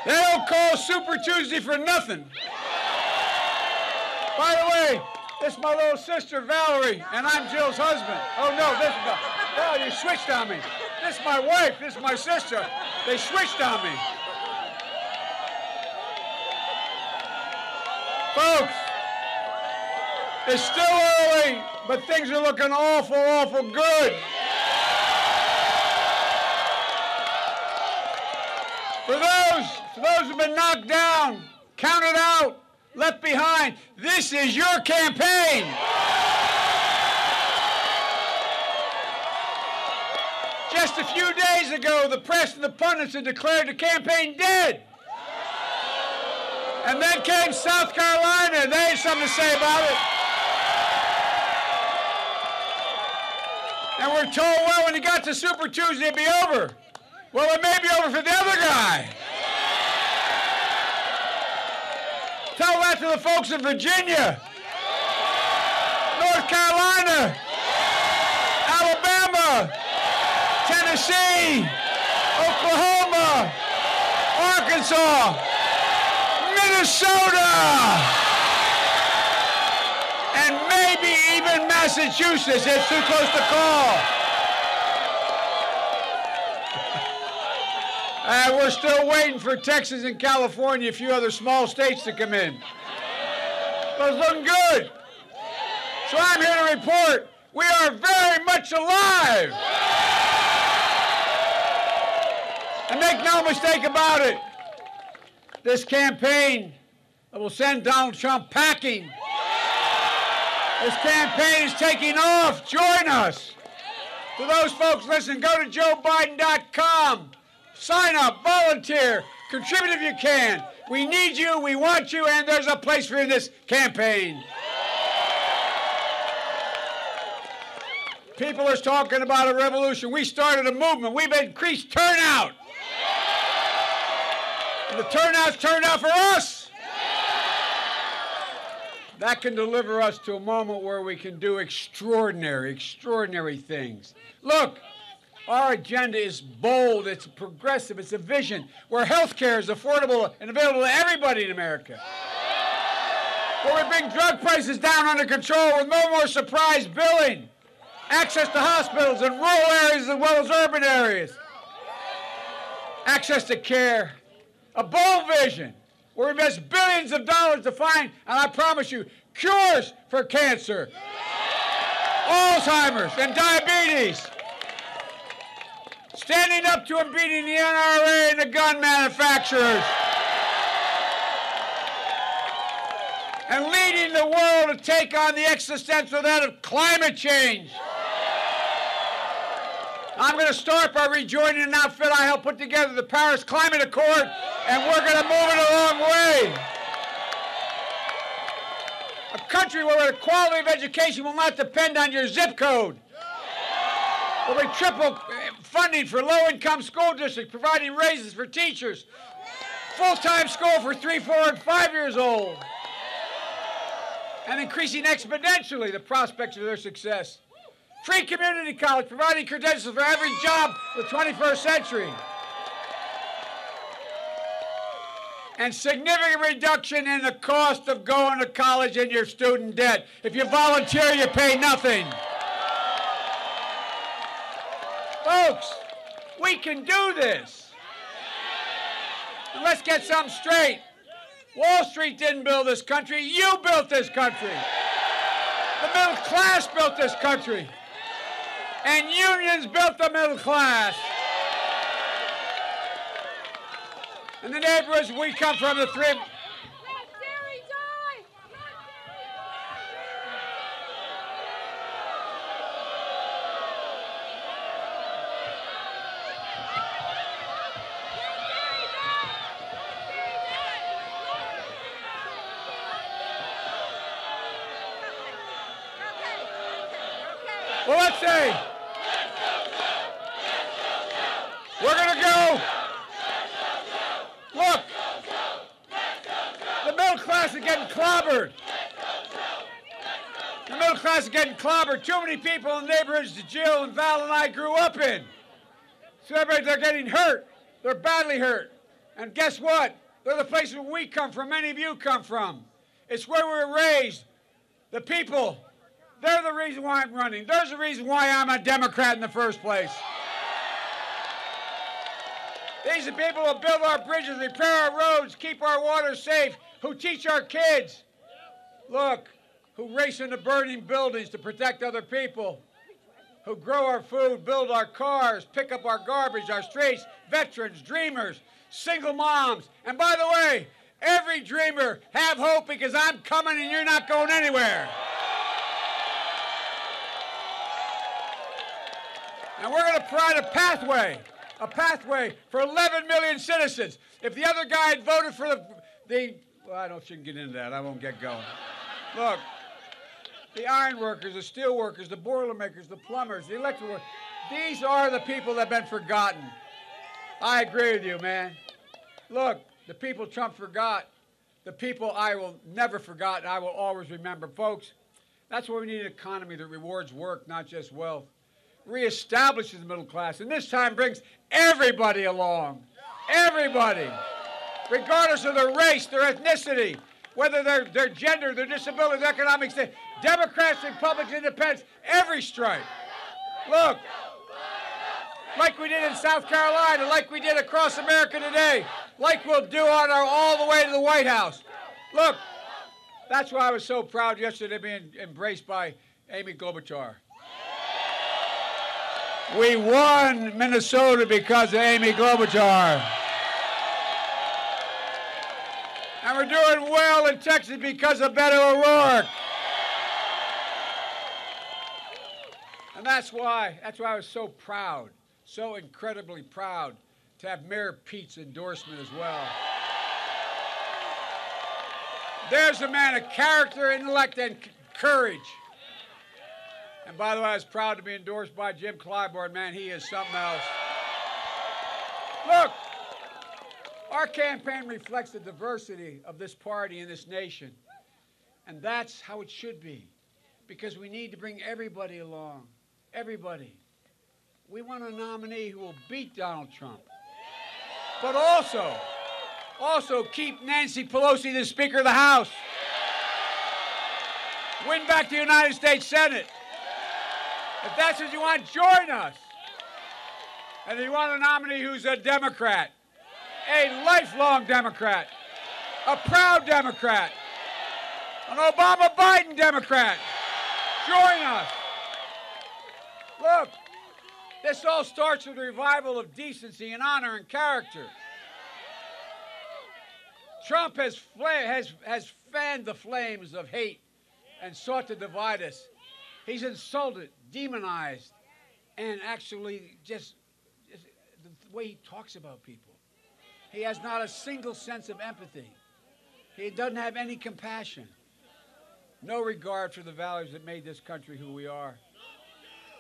They don't call Super Tuesday for nothing. By the way, this is my little sister, Valerie, and I'm Jill's husband. Oh, no, this is oh, you switched on me. This is my wife. This is my sister. They switched on me. Folks, it's still early, but things are looking awful, awful good. For those who've been knocked down, counted out, left behind, this is your campaign. Just a few days ago, the press and the pundits had declared the campaign dead. And then came South Carolina, and they had something to say about it. And we're told, well, when you got to Super Tuesday, it'd be over. Well, it may be over for the other guy. Tell that to the folks in Virginia, North Carolina, Alabama, Tennessee, Oklahoma, Arkansas, Minnesota, and maybe even Massachusetts. It's too close to call. And we're still waiting for Texas and California, a few other small states to come in. But it's looking good. So I'm here to report we are very much alive. And make no mistake about it, this campaign will send Donald Trump packing. This campaign is taking off. Join us. To those folks, listen, go to JoeBiden.com. Sign up, volunteer, contribute if you can. We need you, we want you, and there's a place for you in this campaign. People are talking about a revolution. We started a movement. We've increased turnout. And the turnout's turned out for us. That can deliver us to a moment where we can do extraordinary, extraordinary things. Look. Our agenda is bold, it's progressive, it's a vision where health care is affordable and available to everybody in America. Where we bring drug prices down under control with no more surprise billing. Access to hospitals in rural areas as well as urban areas. Access to care. A bold vision where we invest billions of dollars to find, and I promise you, cures for cancer, Alzheimer's, and diabetes. Standing up to and beating the NRA and the gun manufacturers. And leading the world to take on the existential threat of climate change. I'm going to start by rejoining an outfit I helped put together, the Paris Climate Accord, and we're going to move it a long way. A country where the quality of education will not depend on your zip code. Where we triple funding for low-income school districts, providing raises for teachers, full-time school for 3, 4, and 5 years old, and increasing exponentially the prospects of their success. Free community college, providing credentials for every job of the 21st century. And significant reduction in the cost of going to college and your student debt. If you volunteer, you pay nothing. Folks, we can do this. And let's get something straight. Wall Street didn't build this country. You built this country. The middle class built this country. And unions built the middle class. And the neighborhoods we come from, the three... Well, let's see. We're going to go. Look. The middle class is getting clobbered. The middle class is getting clobbered. Too many people in the neighborhoods that Jill and Val and I grew up in. So they're getting hurt. They're badly hurt. And guess what? They're the places where we come from, many of you come from. It's where we were raised. The people, they're the reason why I'm running. There's the reason why I'm a Democrat in the first place. These are people who build our bridges, repair our roads, keep our water safe, who teach our kids. Look, who race into burning buildings to protect other people, who grow our food, build our cars, pick up our garbage, our streets, veterans, dreamers, single moms. And by the way, every dreamer, have hope because I'm coming and you're not going anywhere. And we're going to provide a pathway for 11 million citizens. If the other guy had voted for well, I shouldn't get into that. I won't get going. Look, the iron workers, the steel workers, the boiler makers, the plumbers, the electrical workers, these are the people that have been forgotten. I agree with you, man. Look, the people Trump forgot, the people I will never forget and I will always remember. Folks, that's why we need an economy that rewards work, not just wealth. Reestablishes the middle class, and this time brings everybody along. Everybody. Regardless of their race, their ethnicity, whether their gender, their disability, their economic state. Democrats, Republicans, Independents, every stripe. Look, like we did in South Carolina, like we did across America today, like we'll do all the way to the White House. Look, that's why I was so proud yesterday being embraced by Amy Klobuchar. We won Minnesota because of Amy Klobuchar. And we're doing well in Texas because of Beto O'Rourke. And that's why I was so proud, so incredibly proud to have Mayor Pete's endorsement as well. There's a man of character, intellect, and courage. And by the way, I was proud to be endorsed by Jim Clyburn. Man, he is something else. Look, our campaign reflects the diversity of this party and this nation. And that's how it should be. Because we need to bring everybody along. Everybody. We want a nominee who will beat Donald Trump. But also keep Nancy Pelosi the Speaker of the House. Win back the United States Senate. If that's what you want, join us. And if you want a nominee who's a Democrat, a lifelong Democrat, a proud Democrat, an Obama-Biden Democrat, join us. Look, this all starts with a revival of decency and honor and character. Trump has fanned the flames of hate and sought to divide us. He's insulted, demonized, and actually just the way he talks about people. He has not a single sense of empathy. He doesn't have any compassion. No regard for the values that made this country who we are.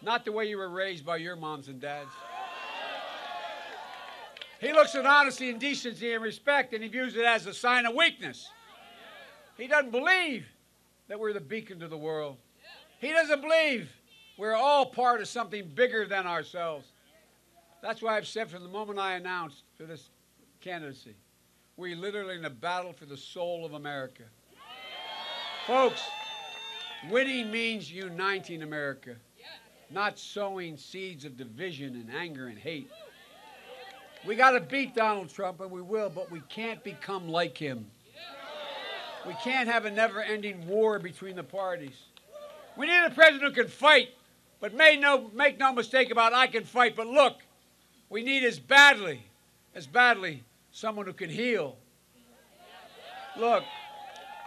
Not the way you were raised by your moms and dads. He looks at honesty and decency and respect, and he views it as a sign of weakness. He doesn't believe that we're the beacon to the world. He doesn't believe we're all part of something bigger than ourselves. That's why I've said from the moment I announced for this candidacy, we're literally in a battle for the soul of America. Folks, winning means uniting America, not sowing seeds of division and anger and hate. We got to beat Donald Trump, and we will, but we can't become like him. We can't have a never-ending war between the parties. We need a president who can fight, but make no mistake about it, I can fight. But look, we need as badly, someone who can heal. Look,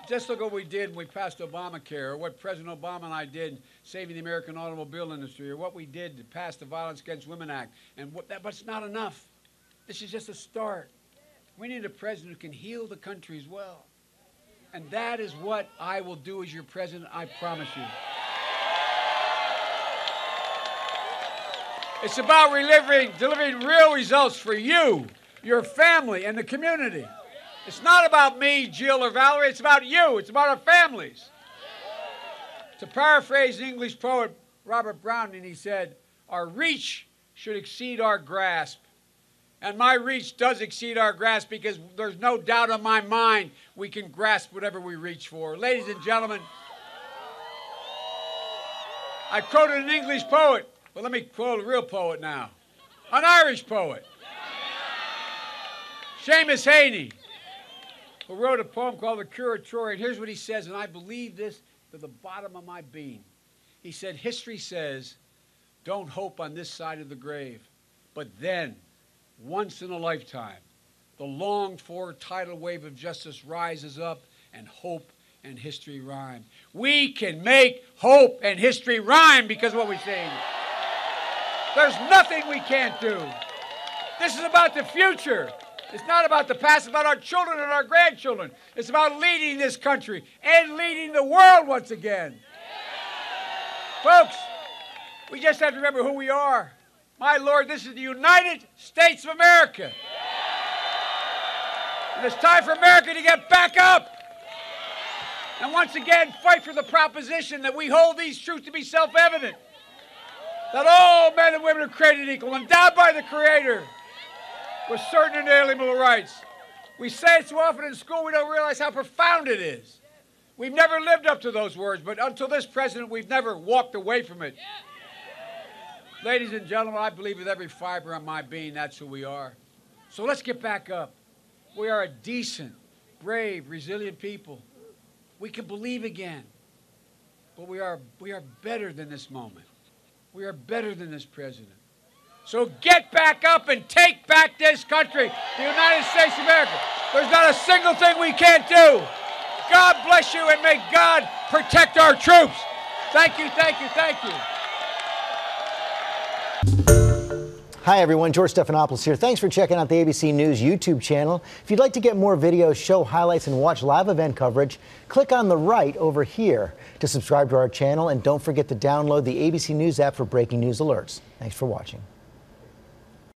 just look what we did when we passed Obamacare, or what President Obama and I did saving the American automobile industry, or what we did to pass the Violence Against Women Act. But it's not enough. This is just a start. We need a president who can heal the country as well. And that is what I will do as your president, I promise you. It's about delivering real results for you, your family, and the community. It's not about me, Jill, or Valerie. It's about you. It's about our families. To paraphrase the English poet Robert Browning, he said, "Our reach should exceed our grasp, And my reach does exceed our grasp because there's no doubt in my mind we can grasp whatever we reach for. Ladies and gentlemen, I quoted an English poet. Well, let me quote a real poet now. An Irish poet. Seamus Heaney, who wrote a poem called The Curatorian. Here's what he says, and I believe this to the bottom of my being. He said, history says, don't hope on this side of the grave, but then, once in a lifetime, the longed-for tidal wave of justice rises up, and hope and history rhyme. We can make hope and history rhyme because of what we sing. There's nothing we can't do. This is about the future. It's not about the past. It's about our children and our grandchildren. It's about leading this country and leading the world once again. Folks, we just have to remember who we are. My Lord, this is the United States of America. And it's time for America to get back up. And once again, fight for the proposition that we hold these truths to be self-evident. That all men and women are created equal, endowed by the Creator with certain inalienable rights. We say it so often in school, we don't realize how profound it is. We've never lived up to those words, but until this president, we've never walked away from it. Ladies and gentlemen, I believe with every fiber of my being, that's who we are. So let's get back up. We are a decent, brave, resilient people. We can believe again. But we are better than this moment. We are better than this president. So get back up and take back this country, the United States of America. There's not a single thing we can't do. God bless you, and may God protect our troops. Thank you, thank you, thank you. Hi everyone, George Stephanopoulos here. Thanks for checking out the ABC News YouTube channel. If you'd like to get more videos, show highlights, and watch live event coverage, click on the right over here to subscribe to our channel, and don't forget to download the ABC News app for breaking news alerts. Thanks for watching.